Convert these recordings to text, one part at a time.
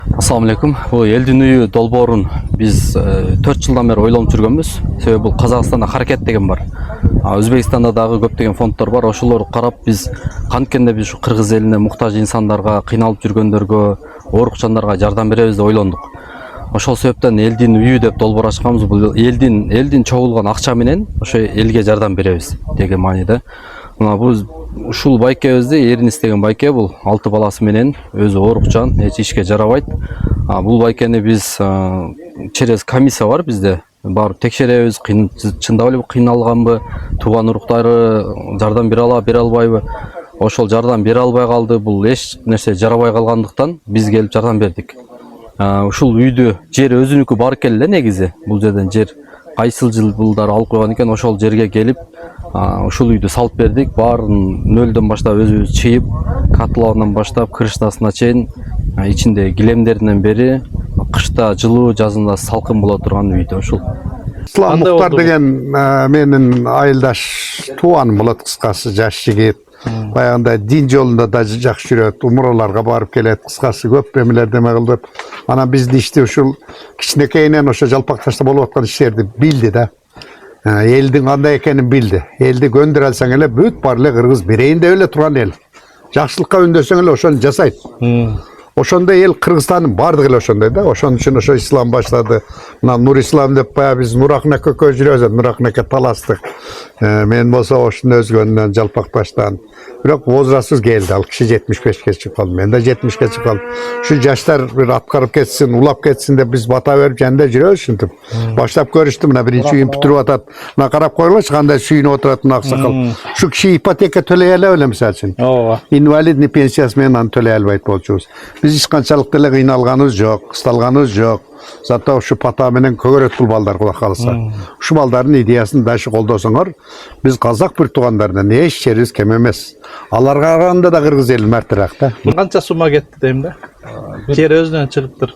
Assalamu alaikum. Bu элдин үйү долбоорун биз 4 жылдан бери ойлонуп жүргөнбүз. Себеби бул Казакстанда Харакет деген бар. Өзбекстанда дагы көптөгөн фонддор бар. Ошолорду карап биз канткенде биз ушу кыргыз элине муктаж инсандарга, кыйналып жүргөндөргө, оорукчандарга жардам беребиз деп ойлондук. Ошол себептен элдин үйү деп долбоор ачканбыз. Бул элдин чогулган акча менен ошо элге жардам беребиз деген мааниде. Мына бул ушул байкебизди Эринис деген байке, бул 6 баласы менен өзү оорукчан, эч ишке жарабайт. Бул байкени биз через комиссия бар бизде. Барып текшеребиз, чындап эле кыйналганбы, тууган уруктары жардам бере албайбы. Ошол жардам бере албай калды, бул эч нерсе жарабай калгандыктан биз келип жардам бердик. Ушул үйдү жер өзүнүкү бар экен эле негизи. Бул жерден жер кайсыл жылдары алып койгон экен, ошол жерге келип ушул үйдү салып бердик. Баарын нөлдөн баштап өзүбүз чыйып, котловандан баштап крыштасына чейин, ичинде килемдеринен бери кышта жылуу, жазында салкын боло турган үйдө ушул. Ислам Муктар деген менин айылдаш тууганым болот, кыскасы жаш жигит. Баягында дин жолунда да жакшы жүрөт, умраларга барып келет, кыскасы көп эмелердеме кылып. Анан биздин ишти ушул кичинекейинен ошо Жалпакташта болуп аткан иштерди билди да. Элдин кандай экенин билди. Элди көндүрө алсаң эле бүт бар эле кыргыз бирейин деп эле турган эл. Жакшылыкка үндөсөң эле ошону жасайт. Ошондой эл Кыргызстандын бардыгы эле ошондой да. Ошон үчүн ошо ислам баштады. Мына Нур Ислам деп баягы биз Нуракын экөө жүрөбүз, Нуракын эке таластык. Мен болсо ошону өзгөнүнөн Жалпакташтан. Бирок возрастсыз келди, ал киши 75ке чыгып калды. Мен да 70ке чыгып калдым. Ушу жаштар бир аткарып кетсин, улап кетсин деп биз бата берип жанында жүрөбүз ушинтип. Баштап көрүштү, мына биринчи үйүн бүтүрүп атат. Мына карап койгулачы кандай сүйүнүп отурат мына аксакал. Ушу киши ипотека төлөй албай эле мисалы үчүн. Инвалидный пенсиясы менен аны төлөй албайт болчубуз. Биз эч канчалык деле кыйналганыбыз жок, кысталганыбыз жок. Зато ушу пата менен көгөрөт бул балдар, Кудай кааласа. Ушу балдардын идеясын дайшы колдосоңор, биз казак бир туугандардан эч жерибиз кем эмес. Аларга караганда да кыргыз эли мартыраак да. Канча сумма кетти дейм да? Жер өзүнөн чыгыптыр.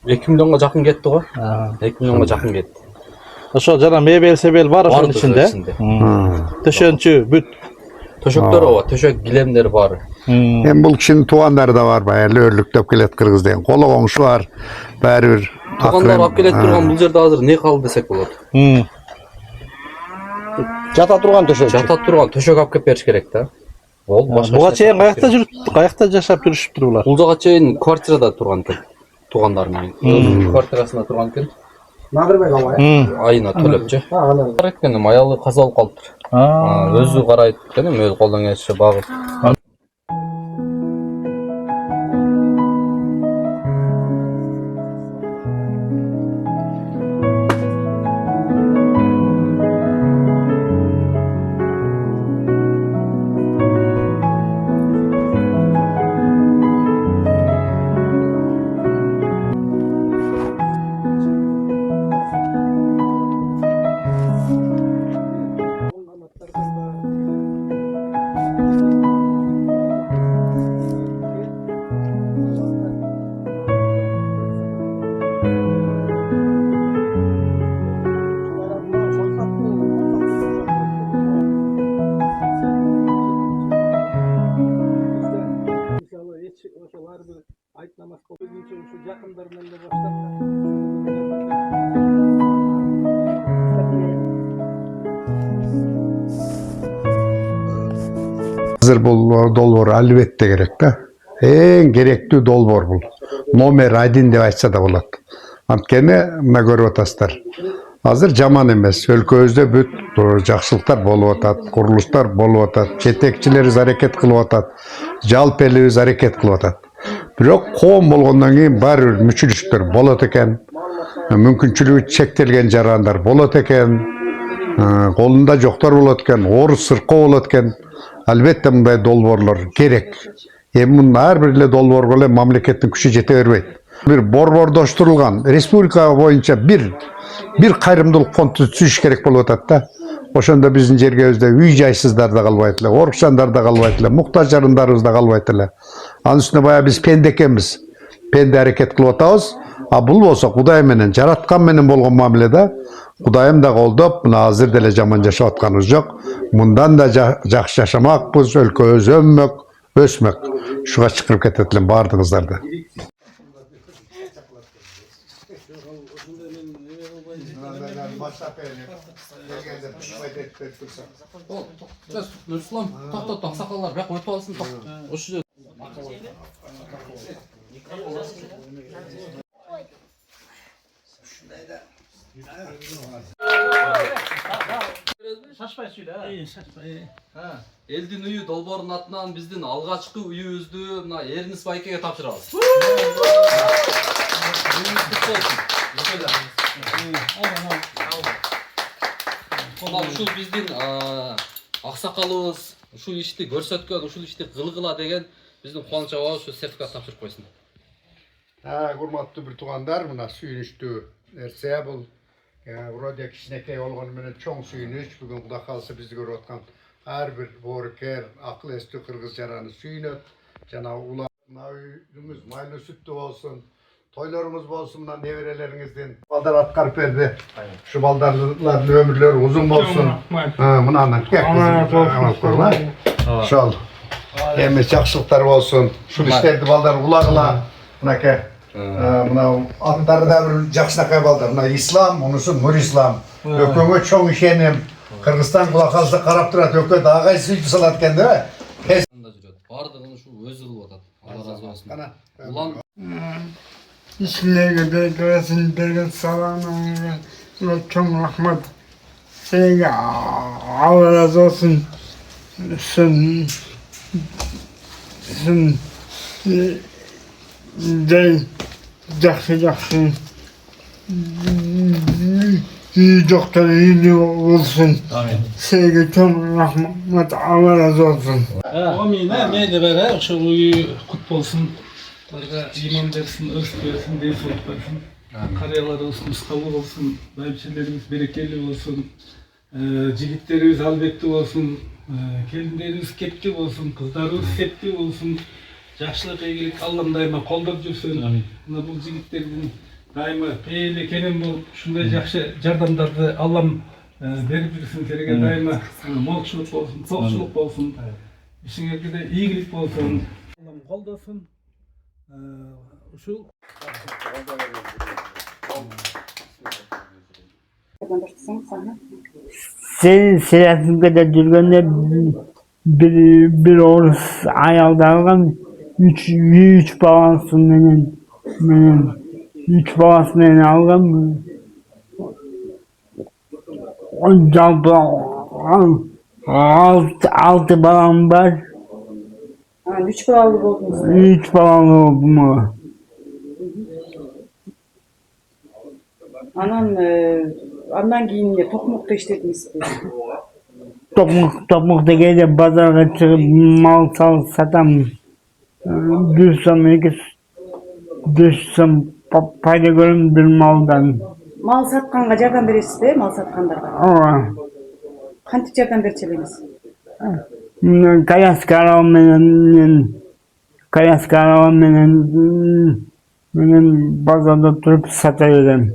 2 миллионго жакын кетти го. 2 миллионго жакын кетти. Ошо жана мебель бар ошонун ичинде. Төшөнчү бүт. Төшөктөр бар, төшөк килемдер бар. Эми бул кишинин туугандары да бар, баягы өрлүктөп келет кыргыз деген. Коло коңшу бар. Баары бир туугандар алып келет турган бул жерде азыр не калды десек болот. Жата турган төшөк. Жата турган төшөк алып келип бериш керек да. Ол башка. Буга чейин каякта жүрүп, каякта жашап жүрүшүптүр булар? Бул жага чейин квартирада турган экен. Туугандар менен. Квартирасында турган экен. Надырбек алай. Айына төлөпчү. Бар экен, аялы каза болуп калыптыр. Өзү карайт экен, өзү колдон келишинче багып. Азыр бул долбоор албетте керек да. Эң керектүү долбоор бул. Номер 1 деп айтса да болот. Анткени мына көрүп атасыздар. Азыр жаман эмес. Өлкөбүздө бүт жакшылыктар болуп атат, курулуштар болуп атат, жетекчилерибиз аракет кылып атат, жалпы элибиз аракет кылып атат. Бирок коом болгондон кийин баары бир мүчүлүштөр болот экен. Мүмкүнчүлүгү чектелген жарандар болот экен. Колунда жоктор болот экен, орус сыркоо болот экен. Албетте мындай долбоорлор керек. Эми мунун ар бир эле долбоорго эле мамлекеттин күчү жете бербейт. Бир борбордоштурулган республика боюнча бир кайрымдуулук фонду түзүш керек болуп атат да. Ошондо биздин жергебизде үй жайсыздар да калбайт эле, оорукчандар да калбайт эле, муктаж жарандарыбыз да калбайт эле. Анын үстүнө баягы биз пенде экенбиз. Пенде аракет кылып атабыз. Бул болсо Кудай менен, жараткан менен болгон мамиле да. Кудайым да колдоп, мына азыр деле жаман жашап атканыбыз жок. Мындан да жакшы жашамакпыз, өлкөбүз өнмөк, өсмөк. Шуга чакырып кетет элем баардыгыңыздарды. Nurислам, тоқтат, ақсақалдар, бірақ өтіп алсын, осы жерде. Шашпай сөйле. Шашпай. Элдин үйү Долбоордун атынан биздин алгачкы үйүбүздү мына Эрнис байкеге тапшырабыз. Ушул биздин аксакалыбыз ушул ишти көрсөткөн, ушул ишти кылгыла деген биздин кубанычыбыз ушу сертификат тапшырып койсун. Урматтуу бир туугандар, мына сүйүнүчтүү нерсе бул. Вроде кичинекей болгону менен чоң сүйүнүч. Бүгүн Кудай кааласа бизди көрүп аткан ар бир боорукер, акыл эстүү кыргыз жараны сүйүнөт. Жана улар мына үйүңүз майлуу сүттүү болсун. Тойлоруңуз болсун, мына неберелериңиздин балдар аткарып берди. Ушу балдарлардын өмүрлөрү узун болсун. Мынандан ошол эми жакшылыктар болсун. Ушул иштерди балдар улагыла. Мынакей мына аттары да бир жакшынакай балдар. Мына Ислам, мунусу Нурислам. Өкөнгө чоң ишеним. Кыргызстан кулак калса карап турат, өкө дагы сүйүтүп салат экен да. Бардыгын ушу өзү кылып атат. Алла разы болсун. Улан İşlerine beklesin, bereket sağlığına ve çok rahmet. Sevgi Allah razı olsun. Sen de yakşı iyi doktor iyi olsun. Amin. Sevgi çok rahmet Allah razı olsun. Amin. Meyde bere şu uyu kut bolsun. Larga iman versin, ırz versin, deysolut versin. Karyalar olsun, ıskalı olsun, bayipçilerimiz berekeli olsun. Jigitlerimiz albetli olsun. Kelinlerimiz kepti olsun, kızlarımız septi olsun. Жақшылық игілік Аллам дайыма қолдап жүрсін. Мына бұл жігіттердің дайыма пейілі кенен болып, шундай жақсы жардамдарды Аллам беріп жүрсін. Сереге дайыма молшылық болсын, тоқшылық болсын. Ішіңерге де игілік болсын. Аллам қолдасын. Ушул Senin Selahattin'de жүргенде bir orus ayaldargan üç balasın benim üç balasını beni algan mı? Altı balam var. Üç balalı oldunuz. Üç balalı oldum mu? Andan keyin tokmokta işlediniz mi? Topukta gelip pazara çıkıp mal satam. Düşsem payda görün bir maldan. Mal satkanга жардам бересиz de, mal satkanlarga. Aa. Kantip жардам берчелеңиz? Kayas karavan menen pazarda turup sata verem.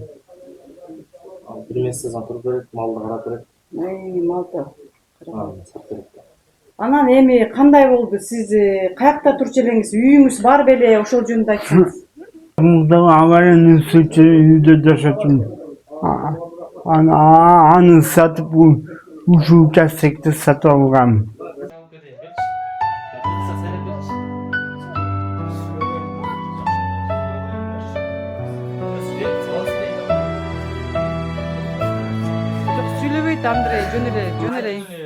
Bir mesaj atırıp verip, malda karap verip. Malda. Anan эми кандай болду? Siz kayakta turчелеңиz? Үйүңүz бар беле? Ошол жөнүндө айтсаңыз. Muhtemelen avarenin suçu yüzde yaşatım. Anı satıp uçu kestikte satı olgan. Сүйлөбөйт Андрей, жөн эле.